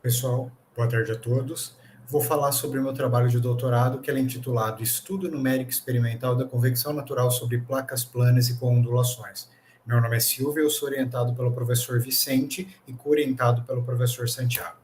Pessoal, boa tarde a todos. Vou falar sobre o meu trabalho de doutorado, que é intitulado Estudo Numérico Experimental da Convecção Natural sobre Placas Planas e com Ondulações. Meu nome é Silvia, eu sou orientado pelo professor Vicente e co-orientado pelo professor Santiago.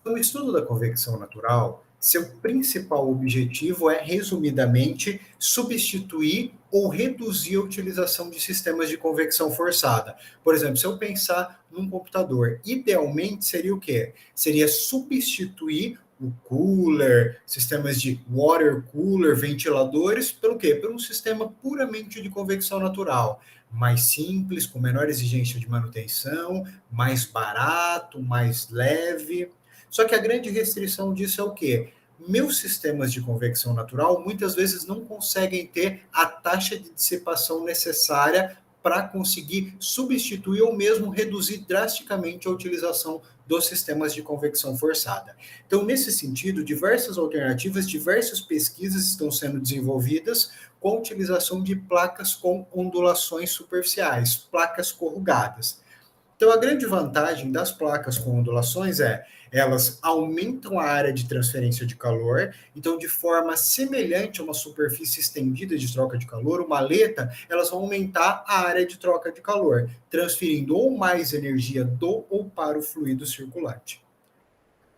No estudo da convecção natural, seu principal objetivo é, resumidamente, substituir ou reduzir a utilização de sistemas de convecção forçada. Por exemplo, se eu pensar num computador, idealmente seria o quê? Seria substituir o cooler, sistemas de water cooler, ventiladores, pelo quê? Por um sistema puramente de convecção natural, mais simples, com menor exigência de manutenção, mais barato, mais leve. Só que a grande restrição disso é o quê? Meus sistemas de convecção natural muitas vezes não conseguem ter a taxa de dissipação necessária para conseguir substituir ou mesmo reduzir drasticamente a utilização dos sistemas de convecção forçada. Então, nesse sentido, diversas alternativas, diversas pesquisas estão sendo desenvolvidas com a utilização de placas com ondulações superficiais, placas corrugadas. Então, a grande vantagem das placas com ondulações é elas aumentam a área de transferência de calor, então, de forma semelhante a uma superfície estendida de troca de calor, uma maleta, elas vão aumentar a área de troca de calor, transferindo ou mais energia do ou para o fluido circulante.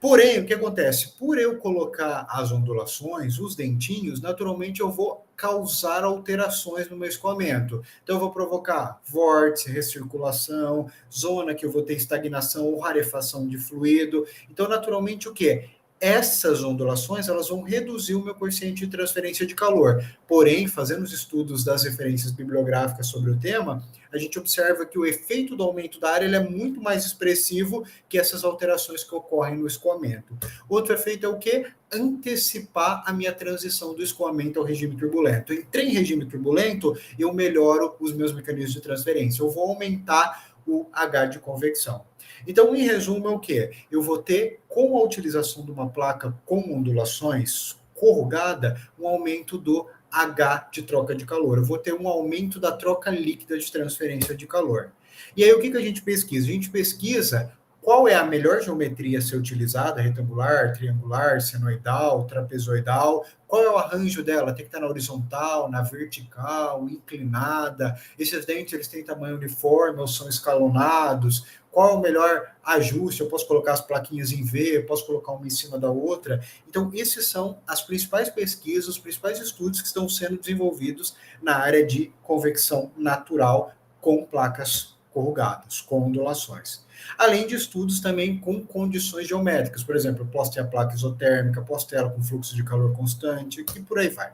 Porém, o que acontece? Por eu colocar as ondulações, os dentinhos, naturalmente eu vou causar alterações no meu escoamento. Então, eu vou provocar vórtice, recirculação, zona que eu vou ter estagnação ou rarefação de fluido. Então, naturalmente, o quê? Essas ondulações elas vão reduzir o meu coeficiente de transferência de calor. Porém, fazendo os estudos das referências bibliográficas sobre o tema, a gente observa que o efeito do aumento da área ele é muito mais expressivo que essas alterações que ocorrem no escoamento. Outro efeito é o quê? Antecipar a minha transição do escoamento ao regime turbulento. Entrei em regime turbulento, eu melhoro os meus mecanismos de transferência. Eu vou aumentar o H de convecção. Então, em resumo, é o quê? Eu vou ter, com a utilização de uma placa com ondulações corrugada, um aumento do H de troca de calor. Eu vou ter um aumento da troca líquida de transferência de calor. E aí, o que a gente pesquisa? A gente pesquisa qual é a melhor geometria a ser utilizada, retangular, triangular, senoidal, trapezoidal, qual é o arranjo dela? Tem que estar na horizontal, na vertical, inclinada, esses dentes eles têm tamanho uniforme ou são escalonados, qual é o melhor ajuste, eu posso colocar as plaquinhas em V, eu posso colocar uma em cima da outra. Então, esses são as principais pesquisas, os principais estudos que estão sendo desenvolvidos na área de convecção natural com placas corrugadas, com ondulações. Além de estudos também com condições geométricas, por exemplo, eu posso ter a placa isotérmica, posso ter ela com fluxo de calor constante, e por aí vai.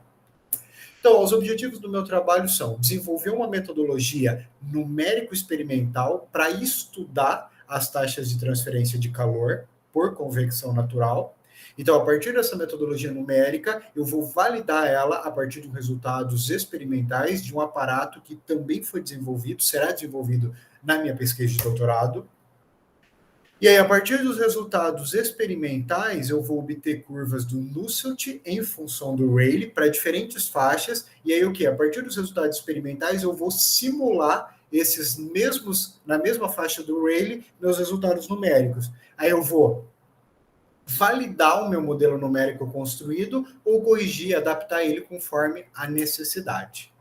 Então, os objetivos do meu trabalho são desenvolver uma metodologia numérico-experimental para estudar as taxas de transferência de calor por convecção natural. Então, a partir dessa metodologia numérica, eu vou validar ela a partir de resultados experimentais de um aparato que também foi desenvolvido, será desenvolvido na minha pesquisa de doutorado. E aí, a partir dos resultados experimentais, eu vou obter curvas do Nusselt em função do Rayleigh para diferentes faixas. E aí, o que? A partir dos resultados experimentais, eu vou simular esses mesmos, na mesma faixa do Rayleigh, meus resultados numéricos. Aí eu vou validar o meu modelo numérico construído ou corrigir, adaptar ele conforme a necessidade.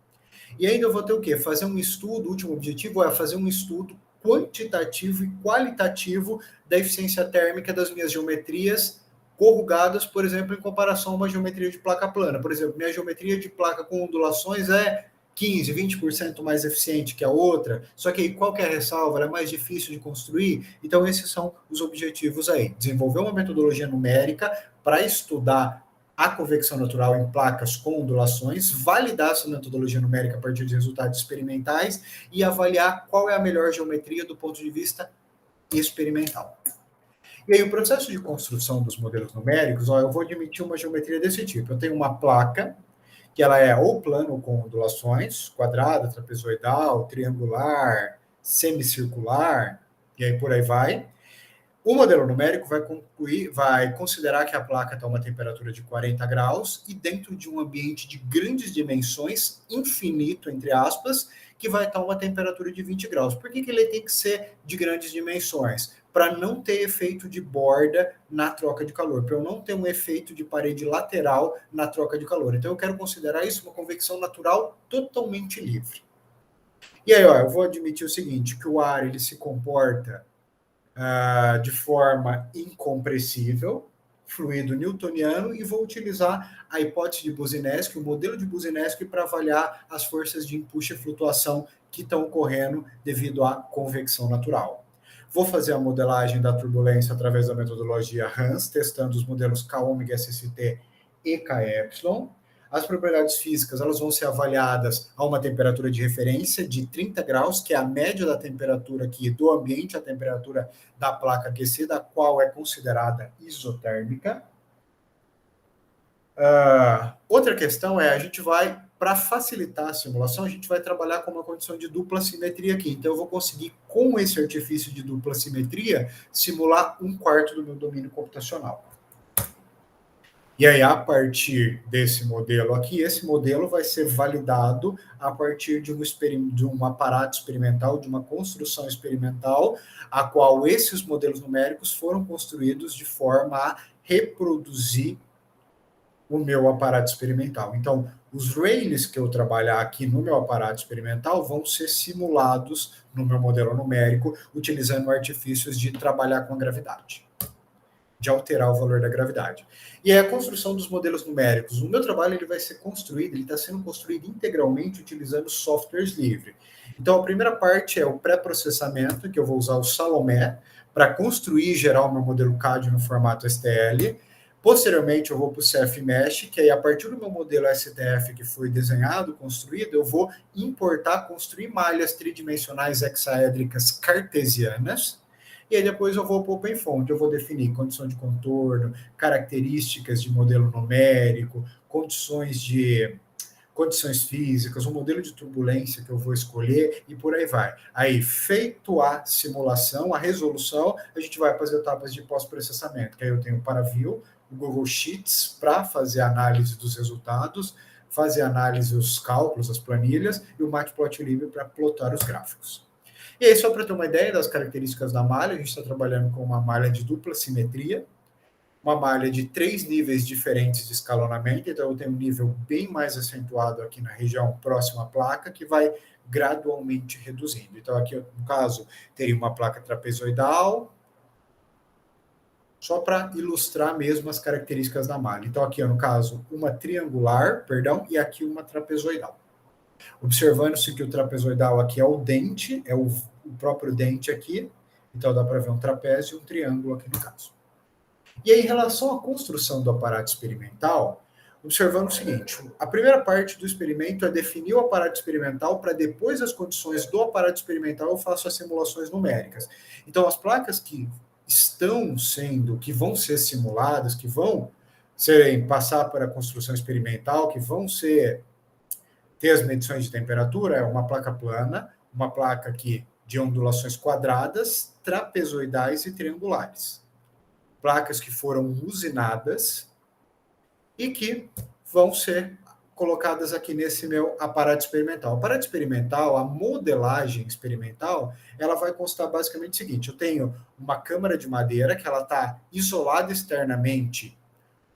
E ainda eu vou ter o quê? Fazer um estudo, o último objetivo é fazer um estudo quantitativo e qualitativo da eficiência térmica das minhas geometrias corrugadas, por exemplo, em comparação a uma geometria de placa plana. Por exemplo, minha geometria de placa com ondulações é 15, 20% mais eficiente que a outra, só que aí qual que é a ressalva? Ela é mais difícil de construir? Então esses são os objetivos aí. Desenvolver uma metodologia numérica para estudar a convecção natural em placas com ondulações, validar essa metodologia numérica a partir de resultados experimentais e avaliar qual é a melhor geometria do ponto de vista experimental. E aí, o processo de construção dos modelos numéricos, eu vou admitir uma geometria desse tipo. Eu tenho uma placa, que ela é ou plano com ondulações, quadrada, trapezoidal, triangular, semicircular, e aí por aí vai. O modelo numérico vai considerar que a placa está a uma temperatura de 40 graus e dentro de um ambiente de grandes dimensões, infinito, entre aspas, que vai estar a uma temperatura de 20 graus. Por que ele tem que ser de grandes dimensões? para não ter efeito de borda na troca de calor, para eu não ter um efeito de parede lateral na troca de calor. Então eu quero considerar isso uma convecção natural totalmente livre. E aí, ó, eu vou admitir o seguinte, que o ar ele se comporta de forma incompressível, fluido newtoniano, e vou utilizar a hipótese de Boussinesq, o modelo de Boussinesq, para avaliar as forças de empuxo e flutuação que estão ocorrendo devido à convecção natural. Vou fazer a modelagem da turbulência através da metodologia Hans, testando os modelos K-ômega, SST e KY. As propriedades físicas elas vão ser avaliadas a uma temperatura de referência de 30 graus, que é a média da temperatura aqui do ambiente, a temperatura da placa aquecida, a qual é considerada isotérmica. Outra questão é, a gente vai, para facilitar a simulação, a gente vai trabalhar com uma condição de dupla simetria aqui. Então, eu vou conseguir, com esse artifício de dupla simetria, simular 1/4 do meu domínio computacional. E aí, a partir desse modelo aqui, esse modelo vai ser validado a partir de um aparato experimental, de uma construção experimental, a qual esses modelos numéricos foram construídos de forma a reproduzir o meu aparato experimental. Então, os rails que eu trabalhar aqui no meu aparato experimental vão ser simulados no meu modelo numérico, utilizando artifícios de trabalhar com a gravidade, de alterar o valor da gravidade. E é a construção dos modelos numéricos. O meu trabalho ele vai ser construído, ele está sendo construído integralmente utilizando softwares livres. Então, a primeira parte é o pré-processamento, que eu vou usar o Salomé para construir e gerar o meu modelo CAD no formato STL. Posteriormente, eu vou para o CFMesh, que aí, a partir do meu modelo STF que foi desenhado, construído, eu vou importar, construir malhas tridimensionais hexaédricas cartesianas. E aí depois eu vou para o OpenFont, eu vou definir condição de contorno, características de modelo numérico, condições físicas, o modelo de turbulência que eu vou escolher e por aí vai. Aí, feito a simulação, a resolução, a gente vai para as etapas de pós-processamento, que aí eu tenho o Paraview, o Google Sheets para fazer a análise dos resultados, fazer a análise dos cálculos, as planilhas, e o Matplotlib para plotar os gráficos. E aí, só para ter uma ideia das características da malha, a gente está trabalhando com uma malha de dupla simetria, uma malha de 3 níveis diferentes de escalonamento, então eu tenho um nível bem mais acentuado aqui na região próxima à placa, que vai gradualmente reduzindo. Então aqui, no caso, teria uma placa trapezoidal, só para ilustrar mesmo as características da malha. Então aqui, no caso, uma triangular, e aqui uma trapezoidal. Observando-se que o trapezoidal aqui é o dente, é o próprio dente aqui, então dá para ver um trapézio e um triângulo aqui no caso. E aí, em relação à construção do aparato experimental, observando o seguinte, a primeira parte do experimento é definir o aparato experimental para depois das condições do aparato experimental eu faço as simulações numéricas. Então, as placas que vão ser simuladas, que vão passar para a construção experimental, que vão ter as medições de temperatura, é uma placa plana, uma placa aqui de ondulações quadradas, trapezoidais e triangulares. Placas que foram usinadas e que vão ser colocadas aqui nesse meu aparato experimental. O aparato experimental, a modelagem experimental, ela vai constar basicamente o seguinte, eu tenho uma câmara de madeira que ela está isolada externamente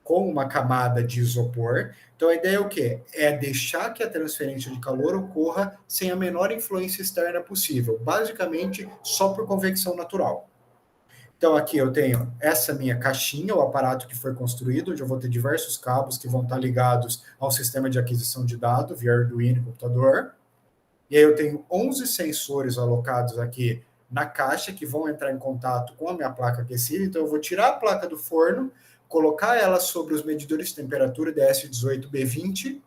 com uma camada de isopor. Então, a ideia é o quê? É deixar que a transferência de calor ocorra sem a menor influência externa possível, basicamente só por convecção natural. Então, aqui eu tenho essa minha caixinha, o aparato que foi construído, onde eu vou ter diversos cabos que vão estar ligados ao sistema de aquisição de dados via Arduino computador. E aí eu tenho 11 sensores alocados aqui na caixa que vão entrar em contato com a minha placa aquecida. Então, eu vou tirar a placa do forno, colocar ela sobre os medidores de temperatura DS18B20,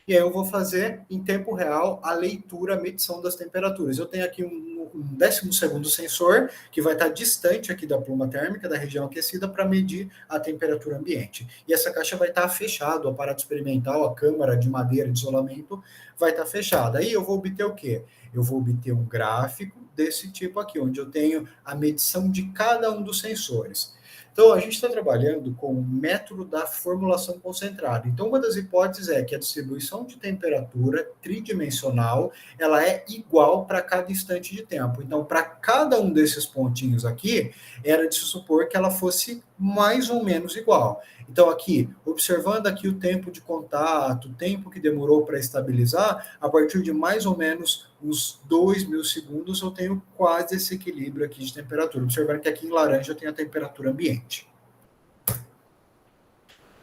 e aí eu vou fazer em tempo real a leitura, a medição das temperaturas. Eu tenho aqui um 12º sensor, que vai estar distante aqui da pluma térmica, da região aquecida, para medir a temperatura ambiente. E essa caixa vai estar fechada, o aparato experimental, a câmara de madeira de isolamento, vai estar fechada. Aí eu vou obter o quê? Eu vou obter um gráfico desse tipo aqui, onde eu tenho a medição de cada um dos sensores. Então, a gente está trabalhando com o método da formulação concentrada. Então, uma das hipóteses é que a distribuição de temperatura tridimensional ela é igual para cada instante de tempo. Então, para cada um desses pontinhos aqui, era de se supor que ela fosse mais ou menos igual. Então, aqui, observando aqui o tempo de contato, o tempo que demorou para estabilizar, a partir de mais ou menos uns 2.000 segundos, eu tenho quase esse equilíbrio aqui de temperatura. Observando que aqui em laranja eu tenho a temperatura ambiente.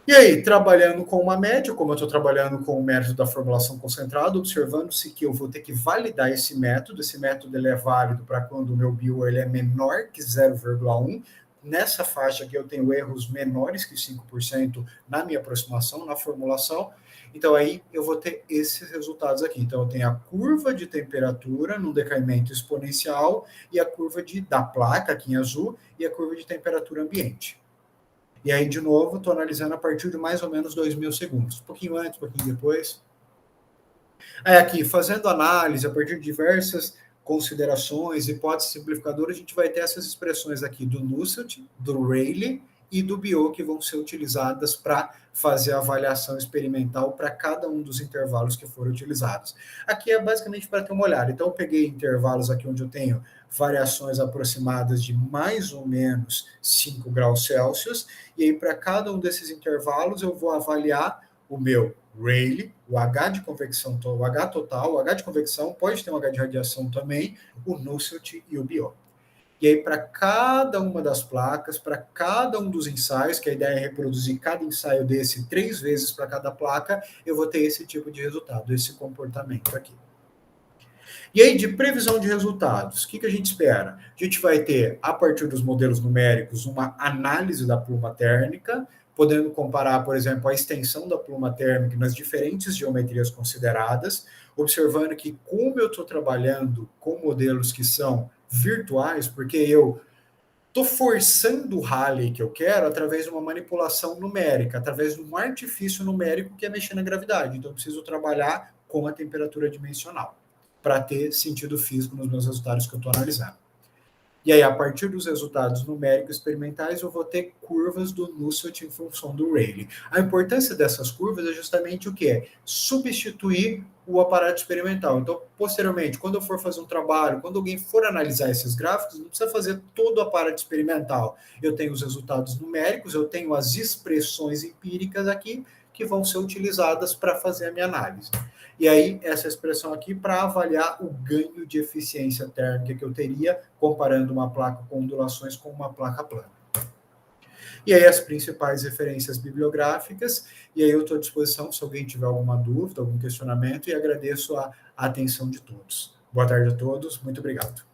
E aí, trabalhando com uma média, como eu estou trabalhando com o método da formulação concentrada, observando-se que eu vou ter que validar esse método ele é válido para quando o meu bio ele é menor que 0,1. Nessa faixa aqui eu tenho erros menores que 5% na minha aproximação, na formulação. Então aí eu vou ter esses resultados aqui. Então eu tenho a curva de temperatura num decaimento exponencial e a curva da placa aqui em azul e a curva de temperatura ambiente. E aí, de novo, estou analisando a partir de mais ou menos 2.000 segundos. Um pouquinho antes, um pouquinho depois. Aí aqui, fazendo análise a partir de diversas considerações, hipóteses simplificadoras, a gente vai ter essas expressões aqui do Nusselt, do Rayleigh e do Biot, que vão ser utilizadas para fazer a avaliação experimental para cada um dos intervalos que foram utilizados. Aqui é basicamente para ter uma olhada. Então, eu peguei intervalos aqui onde eu tenho variações aproximadas de mais ou menos 5 graus Celsius, e aí para cada um desses intervalos eu vou avaliar o meu Rayleigh, o H de convecção, o H total, o H de convecção, pode ter um H de radiação também, o Nusselt e o Biot. E aí, para cada uma das placas, para cada um dos ensaios, que a ideia é reproduzir cada ensaio desse 3 vezes para cada placa, eu vou ter esse tipo de resultado, esse comportamento aqui. E aí, de previsão de resultados, o que a gente espera? A gente vai ter, a partir dos modelos numéricos, uma análise da pluma térmica, podendo comparar, por exemplo, a extensão da pluma térmica nas diferentes geometrias consideradas, observando que como eu estou trabalhando com modelos que são virtuais, porque eu estou forçando o Rayleigh que eu quero através de uma manipulação numérica, através de um artifício numérico que é mexer na gravidade. Então, eu preciso trabalhar com a temperatura dimensional para ter sentido físico nos meus resultados que eu estou analisando. E aí, a partir dos resultados numéricos experimentais, eu vou ter curvas do Nusselt em função do Rayleigh. A importância dessas curvas é justamente o quê? Substituir o aparato experimental. Então, posteriormente, quando eu for fazer um trabalho, quando alguém for analisar esses gráficos, não precisa fazer todo o aparato experimental. Eu tenho os resultados numéricos, eu tenho as expressões empíricas aqui, que vão ser utilizadas para fazer a minha análise. E aí, essa expressão aqui para avaliar o ganho de eficiência térmica que eu teria comparando uma placa com ondulações com uma placa plana. E aí, as principais referências bibliográficas, e aí eu estou à disposição se alguém tiver alguma dúvida, algum questionamento, e agradeço a atenção de todos. Boa tarde a todos, muito obrigado.